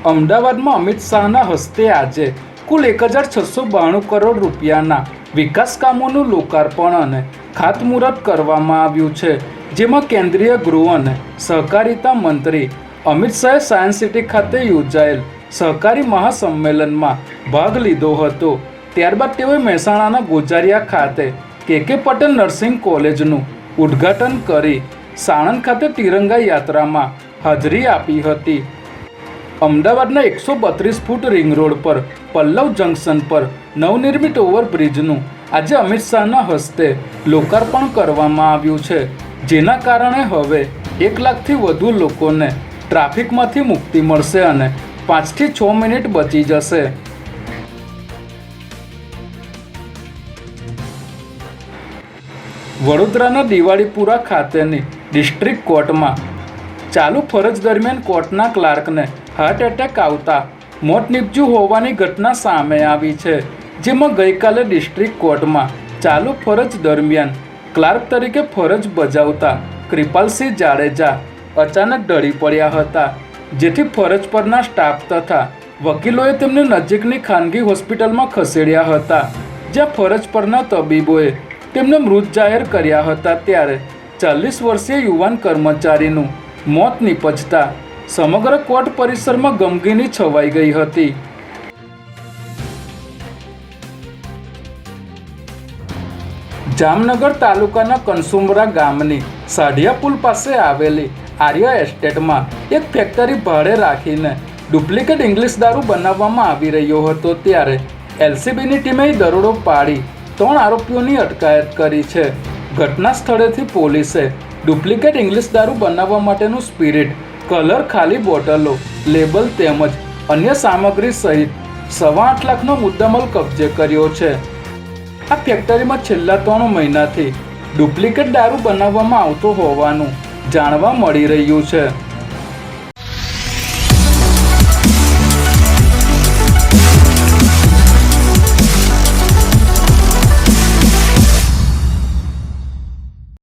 અમદાવાદમાં અમિત શાહના હસ્તે આજે કુલ 1692 કરોડ રૂપિયાના વિકાસ કામોનું લોકાર્પણ અને ખાતમુહૂર્ત કરવામાં આવ્યું છે, જેમાં કેન્દ્રીય ગૃહ અને સહકારિતા મંત્રી અમિત શાહે સાયન્સ સિટી ખાતે યોજાયેલ સહકારી મહાસંમેલનમાં ભાગ લીધો હતો। ત્યારબાદ તેઓએ મહેસાણાના ગોજારિયા ખાતે કે પટેલ નર્સિંગ કોલેજનું ઉદ્ઘાટન કરી સાણંદ ખાતે તિરંગા યાત્રામાં હાજરી આપી હતી। અમદાવાદના 132 ફૂટ રિંગ રોડ પર પલ્લવ જંકશન પર નવનિર્મિત ઓવરબ્રિજનું આજે અમિત શાહના હસ્તે લોકાર્પણ કરવામાં આવ્યું છે, જેના કારણે હવે 1 લાખથી વધુ લોકોને ટ્રાફિકમાંથી મુક્તિ મળશે અને 5 થી 6 મિનિટ બચી જશે। વડોદરાના દિવાળીપુરા ખાતેની ડિસ્ટ્રિક્ટ કોર્ટમાં ચાલુ ફરજ દરમિયાન કોર્ટના ક્લાર્કને હાર્ટ એટેક આવતા મોત નીપજ્યું હોવાની ઘટના સામે આવી છે, જેમાં ગઈકાલે ડિસ્ટ્રિક્ટ કોર્ટમાં ચાલુ ફરજ દરમિયાન ક્લાર્ક તરીકે ફરજ બજાવતા કૃપાલસિંહ જાડેજા અચાનક ઢળી પડ્યા હતા, જેથી ફરજ પરના સ્ટાફ તથા વકીલોએ તેમને નજીકની ખાનગી હોસ્પિટલમાં ખસેડ્યા હતા, જ્યાં ફરજ પરના તબીબોએ તેમને મૃત જાહેર કર્યા હતા। ત્યારે 40 વર્ષીય યુવાન કર્મચારીનું મોત નીપજતા સમગ્ર કોર્ટ પરિસરમાં ગમગીની છવાઈ ગઈ હતી। જામનગર તાલુકાના કનસુમરા ગામની સાઢિયા પુલ પાસે આવેલી આર્ય એસ્ટેટમાં એક ફેક્ટરી ભાડે રાખીને ડુપ્લિકેટ ઇંગ્લિશ દારૂ બનાવવામાં આવી રહ્યો હતો, ત્યારે એલસીબીની ટીમે દરોડો પાડી 3 આરોપીઓની અટકાયત કરી છે। ઘટના સ્થળેથી પોલીસે ડુપ્લિકેટ ઇંગ્લિશ દારૂ બનાવવા માટેનું સ્પિરિટ, કલર, ખાલી બોટલો, લેબલ તેમજ અન્ય સામગ્રી સહિત 8.25 લાખનો મુદ્દામાલ કબજે કર્યો છે। આ ફેક્ટરીમાં છેલ્લા 3 મહિનાથી ડુપ્લિકેટ દારૂ બનાવવામાં આવતો હોવાનું જાણવા મળી રહ્યું છે।